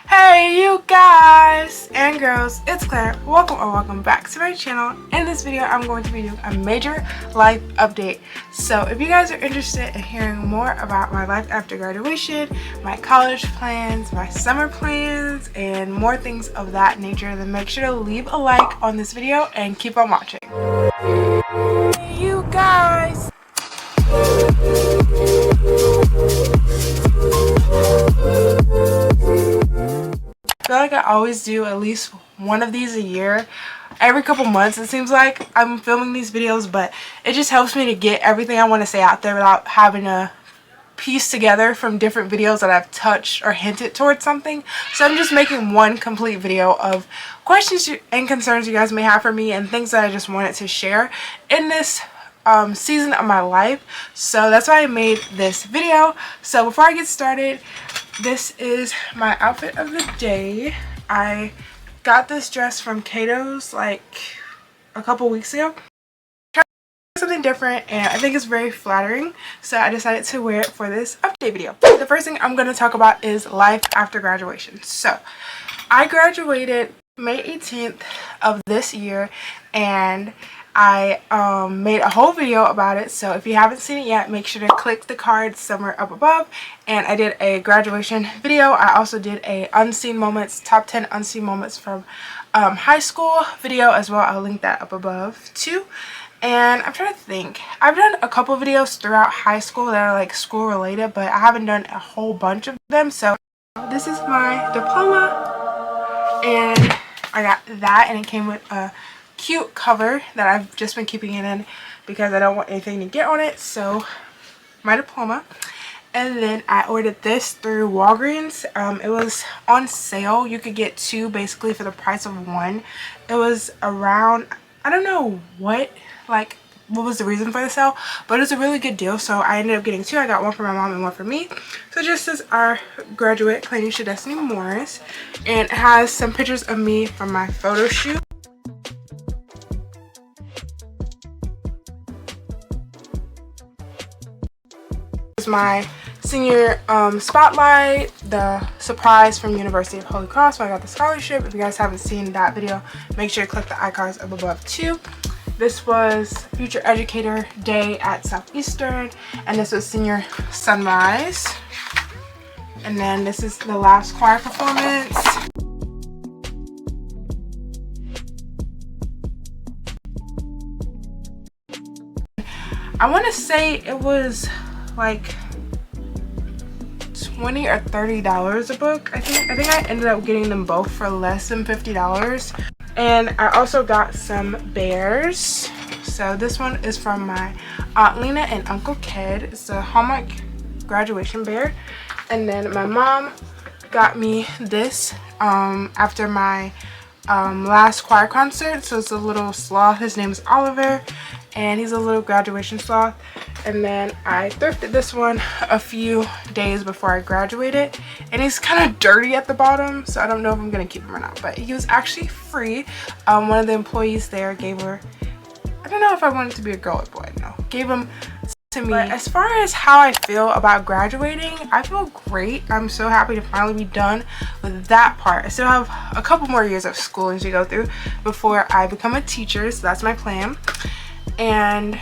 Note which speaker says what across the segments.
Speaker 1: Hey you guys and girls, it's Claire. Welcome back to my channel. In this video I'm going to be doing a major life update. So if you guys are interested in hearing more about my life after graduation, my college plans, my summer plans, and more things of that nature, then make sure to leave a like on this video and keep on watching. Hey you guys! I feel like I always do at least one of these a year. Every couple months it seems like I'm filming these videos, but it just helps me to get everything I want to say out there without having to piece together from different videos that I've touched or hinted towards something. So I'm just making one complete video of questions and concerns you guys may have for me and things that I just wanted to share in this season of my life. So that's why I made this video. So before I get started, this is my outfit of the day. I got this dress from Cato's like a couple weeks ago. Tried something different and I think it's very flattering, so I decided to wear it for this update video. The first thing I'm going to talk about is life after graduation. So I graduated May 18th of this year and I made a whole video about it, so if you haven't seen it yet, make sure to click the card somewhere up above. And I did a graduation video. I also did a unseen moments, top 10 unseen moments from high school video as well. I'll link that up above too. And I'm trying to think, I've done a couple videos throughout high school that are like school related, but I haven't done a whole bunch of them. So this is my diploma and I got that, and it came with a cute cover that I've just been keeping it in because I don't want anything to get on it. So my diploma. And then I ordered this through Walgreens. It was on sale. You could get two basically for the price of one. It was around, I don't know what was the reason for the sale, but it's a really good deal, so I ended up getting two. I got one for my mom and one for me. So just as our graduate Clanisha Destiny Morris, and it has some pictures of me from my photo shoot. My senior spotlight, the surprise from University of Holy Cross where I got the scholarship. If you guys haven't seen that video, make sure to click the icons up above too. This was Future Educator Day at Southeastern, and this was senior sunrise. And then this is the last choir performance. I want to say it was like $20 or $30 a book. I think I ended up getting them both for less than $50. And I also got some bears. So this one is from my Aunt Lena and Uncle Ked. It's a Hallmark graduation bear. And then my mom got me this after my last choir concert. So it's a little sloth. His name is Oliver and he's a little graduation sloth. And then I thrifted this one a few days before I graduated, and he's kind of dirty at the bottom, so I don't know if I'm gonna keep him or not, but he was actually free. One of the employees there gave her, I don't know if I wanted to be a girl or boy, no, gave him to me. But as far as how I feel about graduating, I feel great. I'm so happy to finally be done with that part. I still have a couple more years of schooling to go through before I become a teacher, so that's my plan. And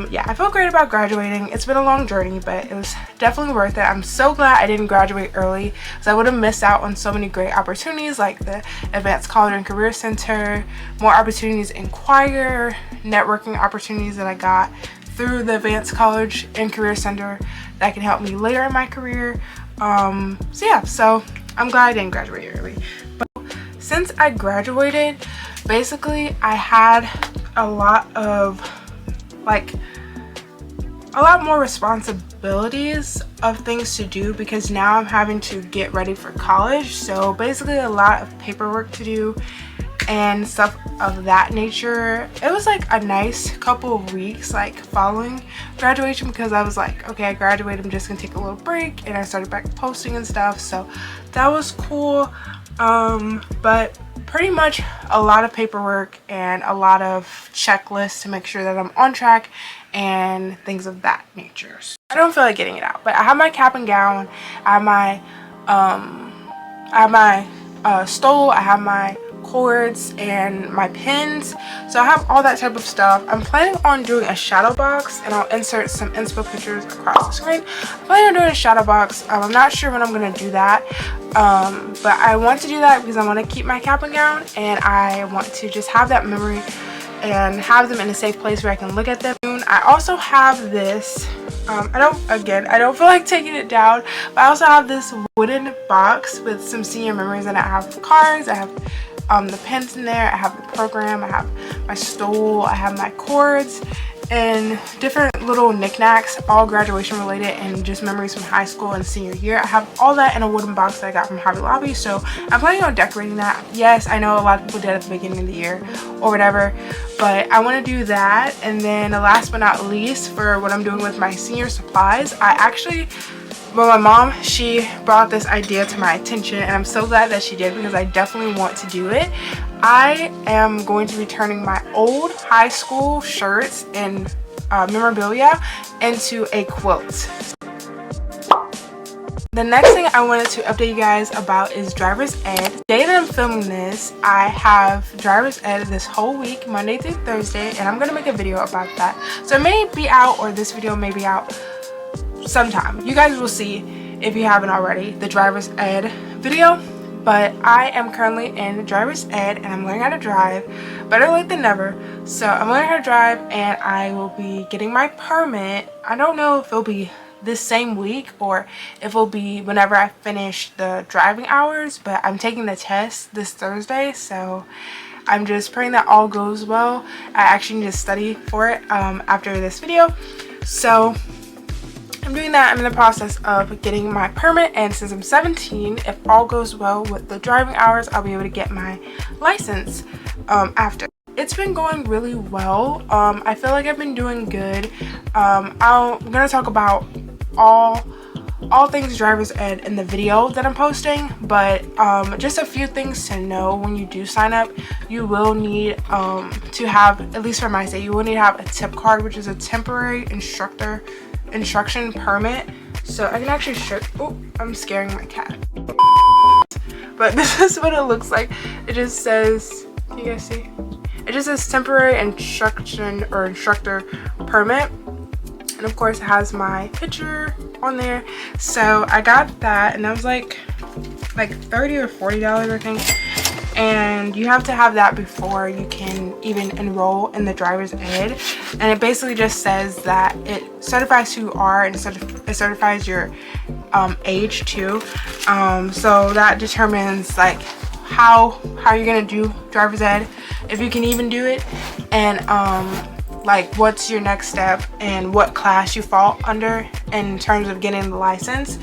Speaker 1: yeah, I feel great about graduating. It's been a long journey, but it was definitely worth it. I'm so glad I didn't graduate early, because I would have missed out on so many great opportunities like the Advanced College and Career Center, more opportunities in choir, networking opportunities that I got through the Advanced College and Career Center that can help me later in my career. So yeah, so I'm glad I didn't graduate early. But since I graduated, basically I had a lot more responsibilities of things to do, because now I'm having to get ready for college. So basically a lot of paperwork to do and stuff of that nature. It was like a nice couple of weeks like following graduation, because I was like, okay, I graduated, I'm just gonna take a little break, and I started back posting and stuff, so that was cool. But pretty much a lot of paperwork and a lot of checklists to make sure that I'm on track and things of that nature. So I don't feel like getting it out, but I have my cap and gown, I have my I have my stole, I have my cords and my pins, so I have all that type of stuff. I'm planning on doing a shadow box, and I'll insert some inspo pictures across the screen. I'm planning on doing a shadow box. I'm not sure when I'm going to do that, but I want to do that because I want to keep my cap and gown, and I want to just have that memory and have them in a safe place where I can look at them. I also have this, I don't feel like taking it down, but I also have this wooden box with some senior memories, and I have cards, I have the pens in there, I have the program, I have my stole, I have my cords, and different little knickknacks, all graduation related and just memories from high school and senior year. I have all that in a wooden box that I got from Hobby Lobby, so I'm planning on decorating that. Yes, I know a lot of people did at the beginning of the year or whatever, but I want to do that. And then last but not least, for what I'm doing with my senior supplies, my mom, she brought this idea to my attention, and I'm so glad that she did because I definitely want to do it. I am going to be turning my old high school shirts and memorabilia into a quilt. The next thing I wanted to update you guys about is driver's ed. The day that I'm filming this, I have driver's ed this whole week, Monday through Thursday, and I'm going to make a video about that. So it may be out, or this video may be out sometime. You guys will see, if you haven't already, the driver's ed video. But I am currently in driver's ed, and I'm learning how to drive. Better late than never. So I'm learning how to drive, and I will be getting my permit. I don't know if it'll be this same week or if it'll be whenever I finish the driving hours, but I'm taking the test this Thursday, so I'm just praying that all goes well. I actually need to study for it after this video. So I'm doing that. I'm in the process of getting my permit, and since I'm 17, if all goes well with the driving hours, I'll be able to get my license after. It's been going really well. I feel like I've been doing good. I'm gonna talk about all things driver's ed in the video that I'm posting, but just a few things to know when you do sign up. You will need to have, at least for my state, you will need to have a tip card, which is a temporary instruction permit. So I can actually show, oh, I'm scaring my cat. But this is what it looks like. It just says, can you guys see? It just says temporary instruction or instructor permit. And of course it has my picture on there. So I got that, and that was like $30 or $40, I think. And you have to have that before you can even enroll in the driver's ed. And it basically just says that it certifies who you are, and it certifies your age too. So that determines like how you're gonna do driver's ed, if you can even do it, and like what's your next step and what class you fall under in terms of getting the license.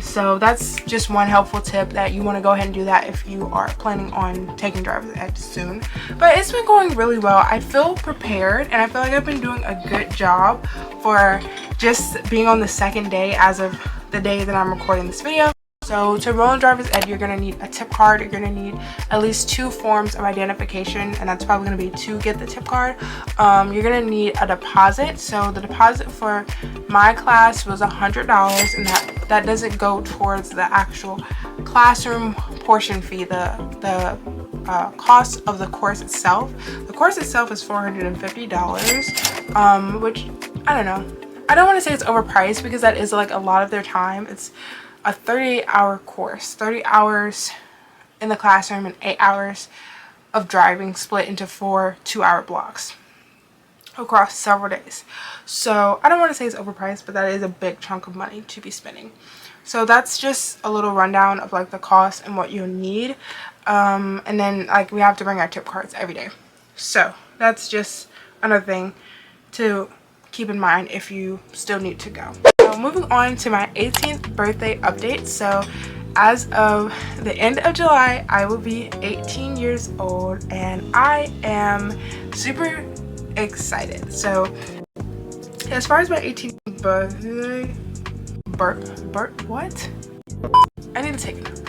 Speaker 1: So that's just one helpful tip, that you want to go ahead and do that if you are planning on taking driver's ed soon. But it's been going really well. I feel prepared, and I feel like I've been doing a good job for just being on the second day as of the day that I'm recording this video. So to enroll in driver's ed, you're going to need a tip card. You're going to need at least 2 forms of identification, and that's probably going to be to get the tip card. You're going to need a deposit. So the deposit for my class was $100, and that doesn't go towards the actual classroom portion fee, the cost of the course itself. The course itself is $450, which I don't know. I don't want to say it's overpriced because that is like a lot of their time. It's a 30-hour course, 30 hours in the classroom and 8 hours of driving, split into 4 2-hour blocks across several days. So I don't want to say it's overpriced, but that is a big chunk of money to be spending. So that's just a little rundown of like the cost and what you'll need. And then like we have to bring our tip cards every day. So that's just another thing to keep in mind if you still need to go. So moving on to my 18th birthday update. So as of the end of July, I will be 18 years old, and I am super excited. So as far as my 18th birthday, what? I need to take it.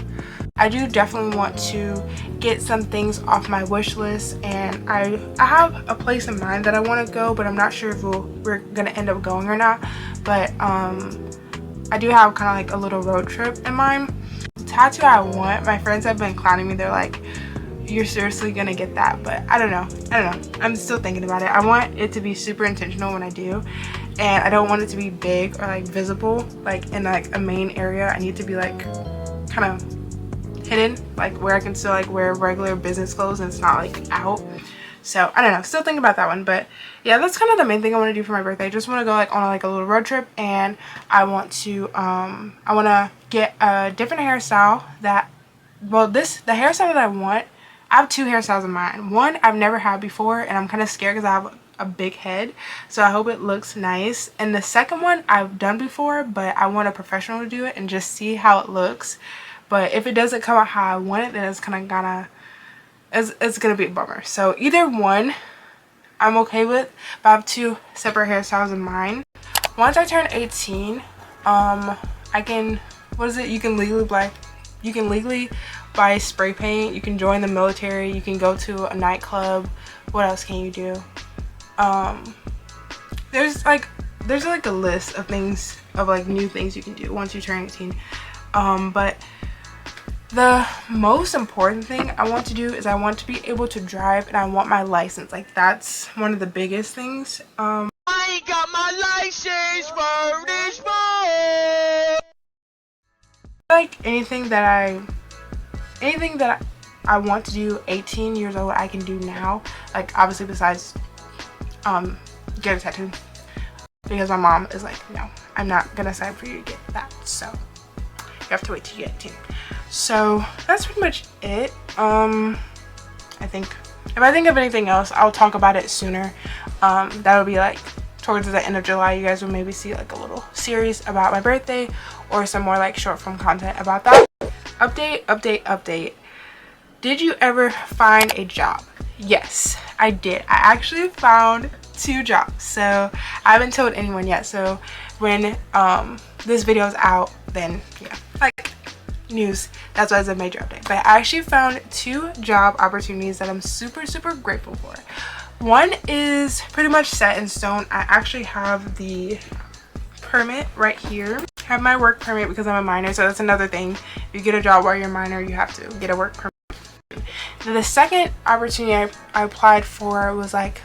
Speaker 1: I do definitely want to get some things off my wish list, and I have a place in mind that I want to go, but I'm not sure if we're gonna end up going or not. But I do have kind of like a little road trip in mind. tattoo I want, my friends have been clowning me. They're like, you're seriously gonna get that? But I don't know. I'm still thinking about it. I want it to be super intentional when I do, and I don't want it to be big or like visible, like in like a main area. I need to be like kind of hidden, like where I can still like wear regular business clothes and it's not like out. So I don't know, still thinking about that one. But yeah, that's kind of the main thing I want to do for my birthday. I just want to go like on like a little road trip, and I want to get a different hairstyle that, well, the hairstyle that I want, I have two hairstyles in mind. One I've never had before, and I'm kind of scared because I have a big head, so I hope it looks nice. And the second one I've done before, but I want a professional to do it and just see how it looks. But if it doesn't come out how I want it, then it's kind of it's gonna be a bummer. So either one I'm okay with, but I have two separate hairstyles in mind. Once I turn 18, I can, what is it, you can legally buy spray paint, you can join the military, you can go to a nightclub. What else can you do? There's like a list of things, of like new things you can do once you turn 18. But the most important thing I want to do is I want to be able to drive, and I want my license. Like, that's one of the biggest things. I ain't got my license for this month. Like anything that I want to do 18 years old, I can do now. Like, obviously besides get a tattoo, because my mom is like, no, I'm not gonna sign for you to get that, so you have to wait till you get 18. So that's pretty much it. I think if I think of anything else, I'll talk about it sooner. That'll be like towards the end of July. You guys will maybe see like a little series about my birthday, or some more like short form content about that. Update. Did you ever find a job? Yes, I did. I actually found 2 jobs. So I haven't told anyone yet. So when this video is out, then yeah, like news, that's why it's a major update. But I actually found 2 job opportunities that I'm super grateful for. One is pretty much set in stone. I actually have the permit right here. I have my work permit because I'm a minor, so that's another thing. If you get a job while you're a minor, you have to get a work permit. The second opportunity I applied for was like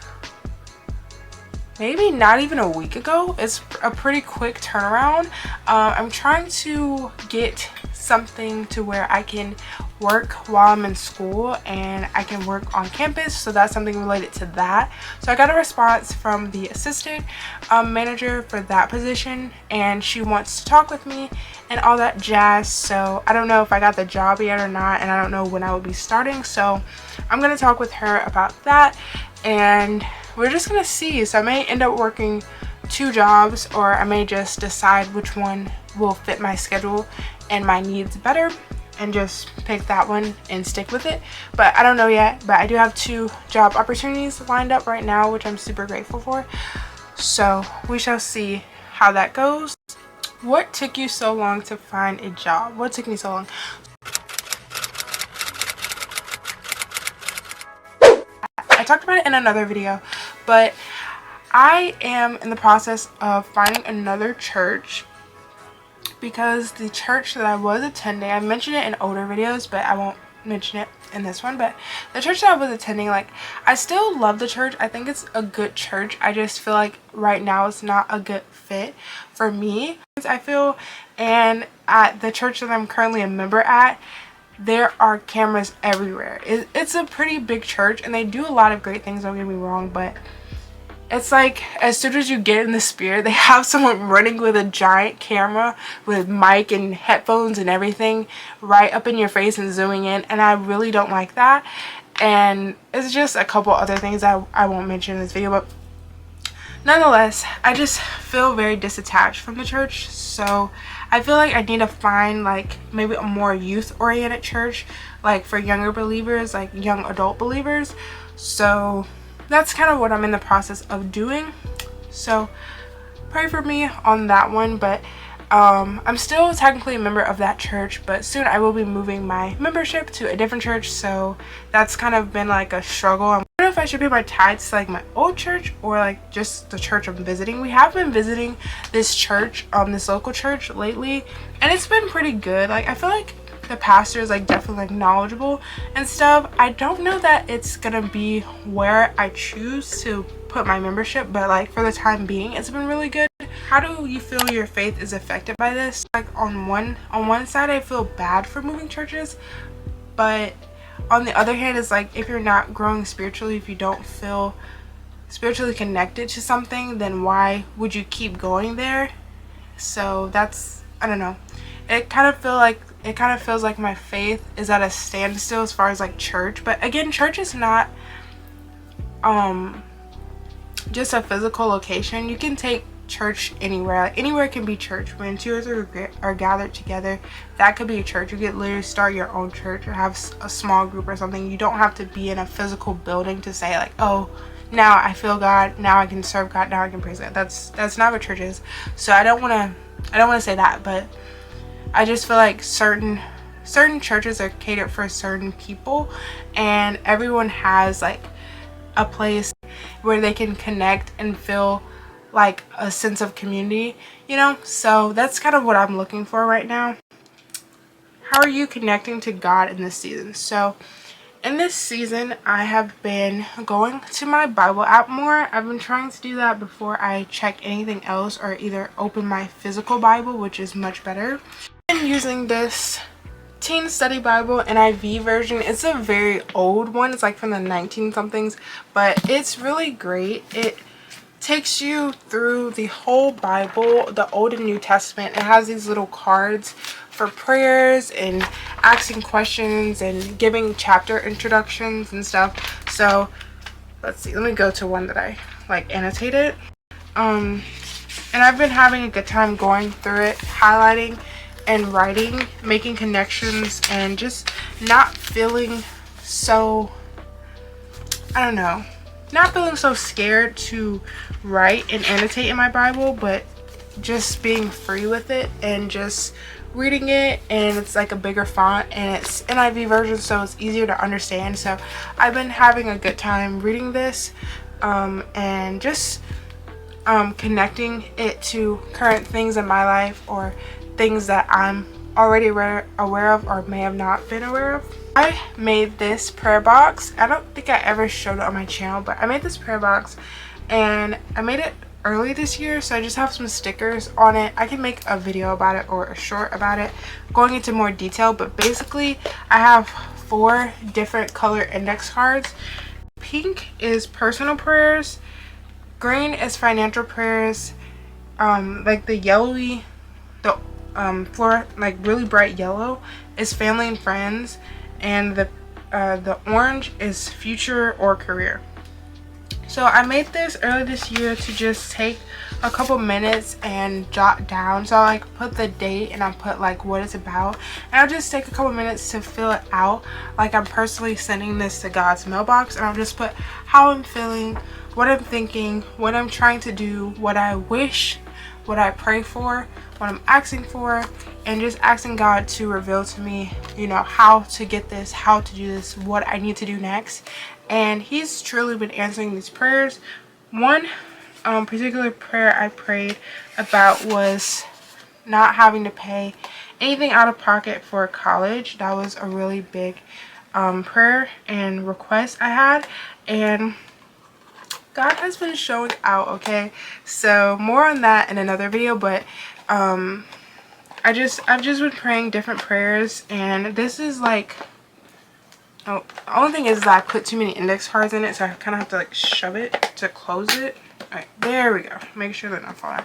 Speaker 1: maybe not even a week ago. It's a pretty quick turnaround. I'm trying to get something to where I can work while I'm in school, and I can work on campus, so that's something related to that. So I got a response from the assistant manager for that position, and she wants to talk with me and all that jazz. So I don't know if I got the job yet or not, and I don't know when I will be starting, so I'm gonna talk with her about that, and we're just gonna see. So I may end up working 2 jobs, or I may just decide which one will fit my schedule and my needs better and just pick that one and stick with it. But I don't know yet. But I do have 2 job opportunities lined up right now, which I'm super grateful for. So we shall see how that goes. What took you so long to find a job? What took me so long? I talked about it in another video, but I am in the process of finding another church, because the church that I was attending, I mentioned it in older videos, but I won't mention it in this one. But the church that I was attending, like, I still love the church. I think it's a good church. I just feel like right now it's not a good fit for me, I feel. And at the church that I'm currently a member at, there are cameras everywhere. It's a pretty big church, and they do a lot of great things, don't get me wrong, but it's like as soon as you get in the spirit, they have someone running with a giant camera with mic and headphones and everything right up in your face and zooming in, and I really don't like that. And it's just a couple other things I won't mention in this video, but nonetheless, I just feel very disattached from the church. So I feel like I need to find like maybe a more youth oriented church, like for younger believers, like young adult believers. So that's kind of what I'm in the process of doing. So pray for me on that one. But I'm still technically a member of that church, but soon I will be moving my membership to a different church. So that's kind of been like a struggle. I don't know if I should pay my tithes to like my old church or like just the church I'm visiting. We have been visiting this church, this local church lately, and it's been pretty good. Like, I feel like the pastor is like definitely like knowledgeable and stuff. I don't know that it's gonna be where I choose to put my membership, but like for the time being it's been really good. How do you feel your faith is affected by this? Like on one side I feel bad for moving churches, but on the other hand it's like if you're not growing spiritually, if you don't feel spiritually connected to something, then why would you keep going there? So that's, I don't know, it kind of feels like my faith is at a standstill as far as like church. But again, church is not just a physical location. You can take church anywhere. Like anywhere can be church. When 2 or 3 are gathered together, that could be a church. You could literally start your own church or have a small group or something. You don't have to be in a physical building to say like, oh, now I feel God, now I can serve God, now I can praise God. That's not what church is. So I don't want to say that, but I just feel like certain churches are catered for certain people, and everyone has like a place where they can connect and feel like a sense of community, you know? So that's kind of what I'm looking for right now. How are you connecting to God in this season? So in this season, I have been going to my Bible app more. I've been trying to do that before I check anything else or either open my physical Bible, which is much better. I'm using this Teen Study Bible NIV version. It's a very old one. It's like from the 19-somethings, but it's really great. It takes you through the whole Bible, the Old and New Testament. It has these little cards for prayers and asking questions and giving chapter introductions and stuff. So let's see, let me go to one that I like annotated. And I've been having a good time going through it, highlighting and writing, making connections, and just not feeling so, I don't know, not feeling so scared to write and annotate in my Bible, but just being free with it and just reading it. And it's like a bigger font and it's NIV version, so it's easier to understand. So I've been having a good time reading this and just connecting it to current things in my life or things that I'm already aware of or may have not been aware of. I made this prayer box. I don't think I ever showed it on my channel, but I made this prayer box and I made it early this year, so I just have some stickers on it. I can make a video about it or a short about it going into more detail, but basically I have 4 different color index cards. Pink is personal prayers, green is financial prayers, like the yellowy, the for like really bright yellow is family and friends, and the orange is future or career. So I made this early this year to just take a couple minutes and jot down. So I like put the date and I put like what it's about, and I'll just take a couple minutes to fill it out like I'm personally sending this to God's mailbox, and I'll just put how I'm feeling, what I'm thinking, what I'm trying to do, what I wish, what I pray for, what I'm asking for, and just asking God to reveal to me, you know, how to get this, how to do this, what I need to do next. And he's truly been answering these prayers. One particular prayer I prayed about was not having to pay anything out of pocket for college. That was a really big prayer and request I had, and God has been showing out, okay? So more on that in another video, but I've just been praying different prayers, and this is like, oh, the only thing is that I put too many index cards in it, so I kind of have to like shove it to close it. Alright, there we go. Make sure they're not falling.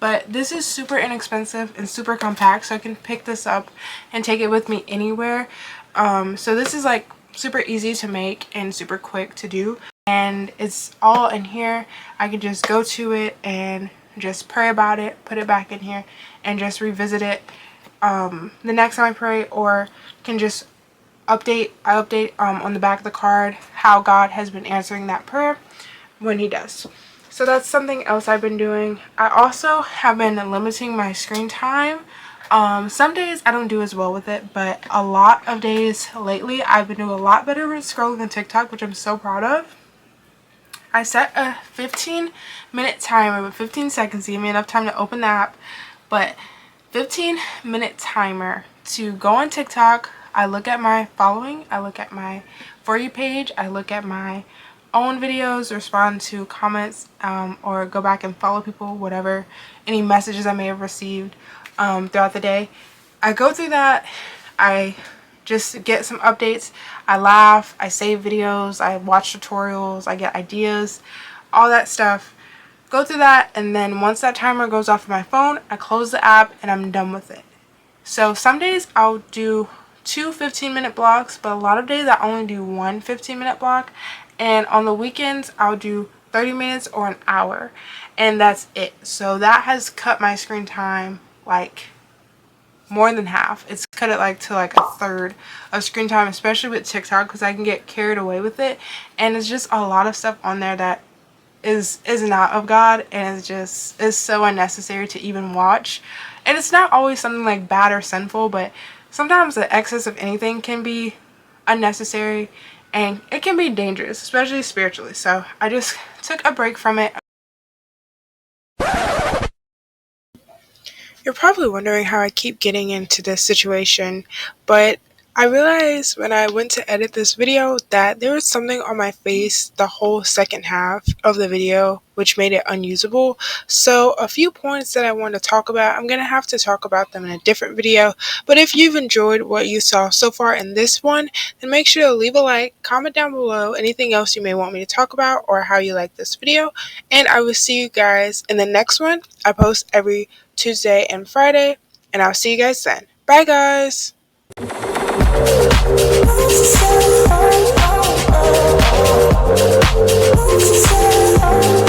Speaker 1: But this is super inexpensive and super compact, so I can pick this up and take it with me anywhere. So this is like super easy to make and super quick to do, and it's all in here. I can just go to it and just pray about it, put it back in here, and just revisit it the next time I pray, or can just update on the back of the card how God has been answering that prayer when he does. So that's something else I've been doing. I also have been limiting my screen time. Some days I don't do as well with it, but a lot of days lately I've been doing a lot better with scrolling on TikTok, which I'm so proud of. I set a 15-minute timer with 15 seconds to give me enough time to open the app, but 15-minute timer to go on TikTok. I look at my following, I look at my For You page, I look at my own videos, respond to comments, or go back and follow people, whatever, any messages I may have received throughout the day. I go through that, I just get some updates, I laugh, I save videos, I watch tutorials, I get ideas, all that stuff. Go through that, and then once that timer goes off of my phone, I close the app and I'm done with it. So some days I'll do 2 15-minute blocks, but a lot of days I only do 1 15-minute block. And on the weekends, I'll do 30 minutes or an hour. And that's it. So that has cut my screen time like more than half. It's cut it like to like a third of screen time, especially with TikTok, because I can get carried away with it. And it's just a lot of stuff on there that is not of God, and is so unnecessary to even watch. And it's not always something like bad or sinful, but sometimes the excess of anything can be unnecessary and it can be dangerous, especially spiritually. So I just took a break from it. You're probably wondering how I keep getting into this situation, but I realized when I went to edit this video that there was something on my face the whole second half of the video, which made it unusable. So a few points that I want to talk about, I'm going to have to talk about them in a different video. But if you've enjoyed what you saw so far in this one, then make sure to leave a like, comment down below anything else you may want me to talk about or how you like this video. And I will see you guys in the next one. I post every Tuesday and Friday, and I'll see you guys then. Bye guys! Oh,